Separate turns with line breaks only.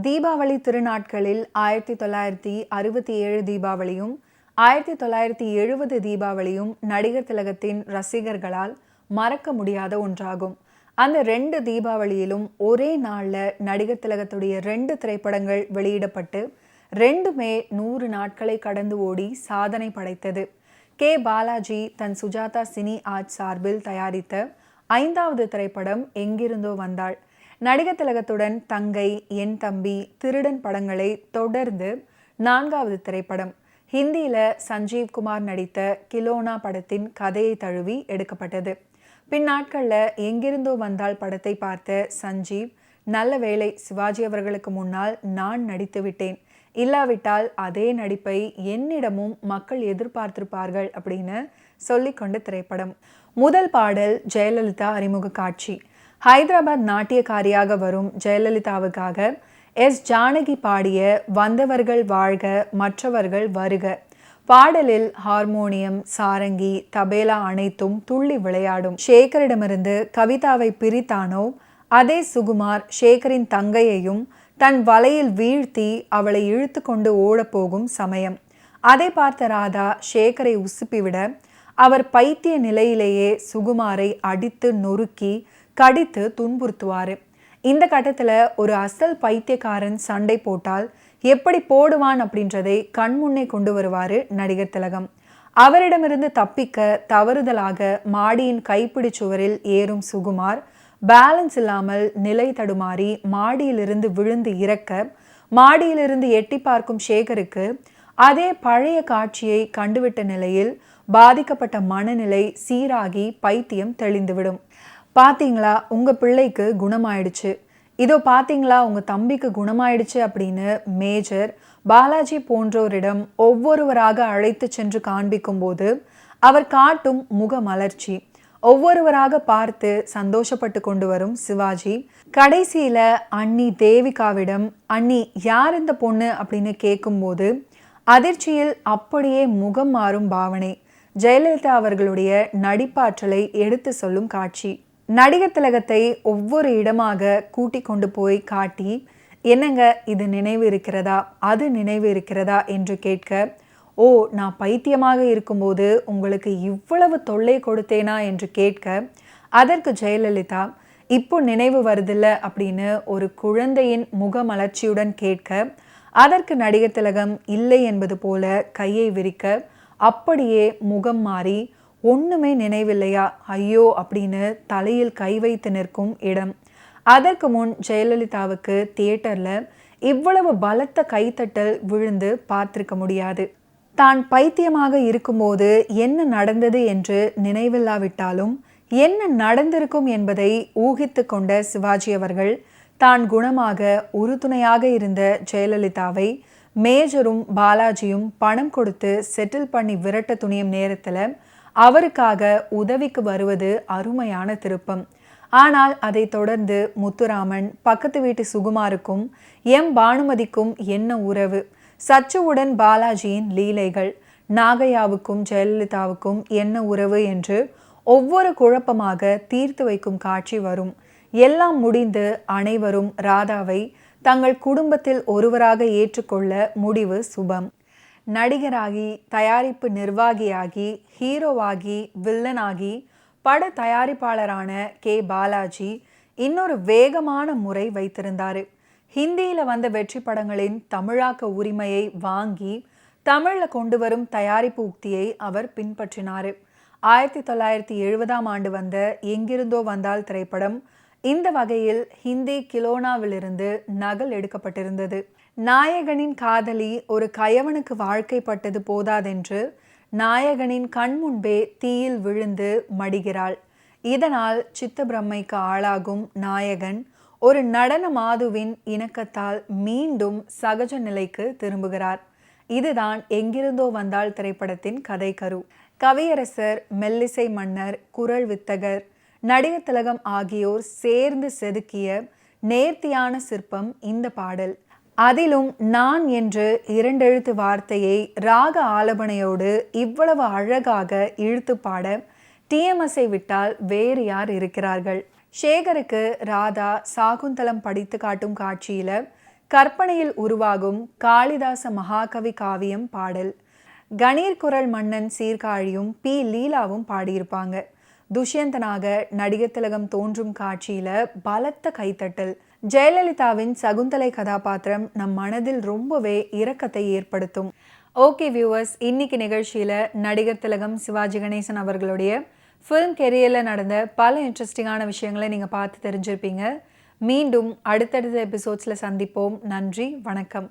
தீபாவளி திருநாட்களில் 1967 தீபாவளியும் 1970 தீபாவளியும் நடிகர் திலகத்தின் ரசிகர்களால் மறக்க முடியாத ஒன்றாகும். அந்த 2 தீபாவளியிலும் ஒரே நாள்ல நடிகர் திலகத்துடைய 2 திரைப்படங்கள் வெளியிடப்பட்டு 2மே 100 நாட்களை கடந்து ஓடி சாதனை படைத்தது. கே. பாலாஜி தன் சுஜாதா சினி ஆர்ட்ஸ் சார்பில் தயாரித்த 5வது திரைப்படம் எங்கிருந்தோ வந்தாள். நடிகர் திலகத்துடன் தங்கை, என் தம்பி, திருடன் படங்களை தொடர்ந்து 4வது திரைப்படம் ஹிந்தியில சஞ்சீவ் குமார் நடித்த கிலோனா படத்தின் கதையை தழுவி எடுக்கப்பட்டது. பின்னாட்கள்ல எங்கிருந்தோ வந்தாள் படத்தை பார்த்த சஞ்சீவ், நல்ல வேளை சிவாஜி அவர்களுக்கு முன்னால் நான் நடித்து விட்டேன், இல்லாவிட்டால் அதே நடிப்பை என்னிடமும் மக்கள் எதிர்பார்த்திருப்பார்கள் அப்படின்னு சொல்லிக்கொண்ட திரைப்படம். முதல் பாடல் ஜெயலலிதா அறிமுக காட்சி. ஹைதராபாத் நாட்டியக்காரியாக வரும் ஜெயலலிதாவுக்காக எஸ். ஜானகி பாடிய வந்தவர்கள் வாழ்க மற்றவர்கள் வருக பாடலில் ஹார்மோனியம், சாரங்கி, தபேலா அனைத்தும் துள்ளி விளையாடும். சேகரிடமிருந்து கவிதாவை பிரித்தானோ அதே சுகுமார் சேகரின் தங்கையையும் தன் வலையில் வீழ்த்தி அவளை இழுத்து கொண்டு ஓடப்போகும் சமயம். அதை பார்த்த ராதா சேகரை உசுப்பிவிட அவர் பைத்திய நிலையிலேயே சுகுமாரை அடித்து நொறுக்கி கடித்து துன்புறுத்துவாரு. இந்த கட்டத்துல ஒரு அசல் பைத்தியக்காரன் சண்டை போட்டால் எப்படி போடுவான் அப்படின்றதை கண்முன்னே கொண்டு வருவாரு நடிகர் திலகம். அவரிடமிருந்து தப்பிக்க தவறுதலாக மாடியின் கைப்பிடி சுவரில் ஏறும் சுகுமார் பேலன்ஸ் இல்லாமல் நிலை தடுமாறி மாடியிலிருந்து விழுந்து இறக்க, மாடியிலிருந்து எட்டி பார்க்கும் சேகருக்கு அதே பழைய காட்சியை கண்டுவிட்ட நிலையில் பாதிக்கப்பட்ட மனநிலை சீராகி பைத்தியம் தெளிந்துவிடும். பார்த்தீங்களா, உங்கள் பிள்ளைக்கு குணமாயிடுச்சு, இதோ பார்த்தீங்களா உங்கள் தம்பிக்கு குணமாயிடுச்சு அப்படின்னு மேஜர் பாலாஜி போன்றோரிடம் ஒவ்வொருவராக அழைத்து சென்று காண்பிக்கும் போது அவர் காட்டும் முக மலர்ச்சி, ஒவ்வொருவராக பார்த்து சந்தோஷப்பட்டு கொண்டு வரும் சிவாஜி, கடைசியில அண்ணி தேவிகாவிடம் அண்ணி யார் இந்த பொண்ணு அப்படின்னு கேட்கும்போது அதிர்ச்சியில் அப்படியே முகம் மாறும் பாவனை, ஜெயலலிதா அவர்களுடைய நடிப்பாற்றலை எடுத்து சொல்லும் காட்சி. நடிகர் திலகத்தை ஒவ்வொரு இடமாக கூட்டி கொண்டு போய் காட்டி, என்னங்க இது நினைவு இருக்கிறதா, அது நினைவு இருக்கிறதா என்று கேட்க, ஓ நான் பைத்தியமாக இருக்கும்போது உங்களுக்கு இவ்வளவு தொல்லை கொடுத்தேனா என்று கேட்க, அதற்கு ஜெயலலிதா இப்போ நினைவு வருதில்ல அப்படின்னு ஒரு குழந்தையின் முகமலர்ச்சியுடன் கேட்க, அதற்கு நடிகர் திலகம் இல்லை என்பது போல கையை விரிக்க, அப்படியே முகம் மாறி ஒண்ணுமே நினைவில்லையா ஐயோ அப்படின்னு தலையில் கை வைத்து நிற்கும் இடம். அதற்கு முன் ஜெயலலிதாவுக்கு தியேட்டர்ல இவ்வளவு பலத்த கைத்தட்டல் விழுந்து பார்த்திருக்க முடியாது. தான் பைத்தியமாக இருக்கும்போது என்ன நடந்தது என்று நினைவில்லாவிட்டாலும் என்ன நடந்திருக்கும் என்பதை ஊகித்து கொண்ட சிவாஜி அவர்கள் தான் குணமாக உறுதுணையாக இருந்த ஜெயலலிதாவை மேஜரும் பாலாஜியும் பணம் கொடுத்து செட்டில் பண்ணி விரட்ட துணியும் நேரத்துல அவருக்காக உதவிக்கு வருவது அருமையான திருப்பம். ஆனால் அதை தொடர்ந்து முத்துராமன், பக்கத்து வீட்டு சுகுமாருக்கும் எம். பானுமதிக்கும் என்ன உறவு, சச்சுவுடன் பாலாஜியின் லீலைகள், நாகையாவுக்கும் ஜெயலலிதாவுக்கும் என்ன உறவு என்று ஒவ்வொரு குழப்பமாக தீர்த்து வைக்கும் காட்சி வரும். எல்லாம் முடிந்து அனைவரும் ராதாவை தங்கள் குடும்பத்தில் ஒருவராக ஏற்றுக்கொள்ள முடிவு சுபம். நடிகராகி, தயாரிப்பு நிர்வாகியாகி, ஹீரோவாகி, வில்லனாகி, பட தயாரிப்பாளரான கே. பாலாஜி இன்னொரு வேகமான முறை வைத்திருந்தாரு. ஹிந்தியில வந்த வெற்றி படங்களின் தமிழாக்க உரிமையை வாங்கி தமிழ்ல கொண்டு வரும் தயாரிப்பு உக்தியை அவர் பின்பற்றினாரு. 1970ஆம் ஆண்டு வந்த எங்கிருந்தோ வந்தால் திரைப்படம் இந்த வகையில் ஹிந்தி கிலோனாவிலிருந்து நகல் எடுக்கப்பட்டிருந்தது. நாயகனின் காதலி ஒரு கயவனுக்கு வாழ்க்கைப்பட்டது போதாதென்று நாயகனின் கண் முன்பே தீயில் விழுந்து மடிகிறாள். இதனால் சித்தப்பிரமைக்கு ஆளாகும் நாயகன் ஒரு நடன மாதுவின் இணக்கத்தால் மீண்டும் சகஜ நிலைக்கு திரும்புகிறார். இதுதான் எங்கிருந்தோ வந்தால் திரைப்படத்தின் கதை கரு. கவியரசர், மெல்லிசை மன்னர், குரல் வித்தகர், நடிகர் திலகம் ஆகியோர் சேர்ந்து செதுக்கிய நேர்த்தியான சிற்பம் இந்த பாடல். அதிலும் நான் என்று 2 எழுத்து வார்த்தையை ராக ஆலபனையோடு இவ்வளவு அழகாக இழுத்து பாட டிஎம்எஸ்ஐ விட்டால் வேறு யார் இருக்கிறார்கள்? சேகருக்கு ராதா சாகுந்தலம் படித்து காட்டும் காட்சியில கற்பனையில் உருவாகும் காளிதாச மகாகவி காவியம் பாடல். கணீர் குரல் மன்னன் சீர்காழியும் பி லீலாவும் பாடியிருப்பாங்க. துஷ்யந்தனாக நடிகர் திலகம் தோன்றும் காட்சியில பலத்த கைத்தட்டல். ஜெயலலிதாவின் சகுந்தலை கதாபாத்திரம் நம் மனதில் ரொம்பவே இரக்கத்தை ஏற்படுத்தும். ஓகே வியூவர்ஸ், இன்னைக்கு நிகழ்ச்சியில நடிகர் திலகம் சிவாஜி கணேசன் அவர்களுடைய ஃபிலிம் கெரியரில் நடந்த பல இன்ட்ரெஸ்டிங்கான விஷயங்களை நீங்கள் பார்த்து தெரிஞ்சிருப்பீங்க. மீண்டும் அடுத்தடுத்த எபிசோட்ஸில் சந்திப்போம். நன்றி, வணக்கம்.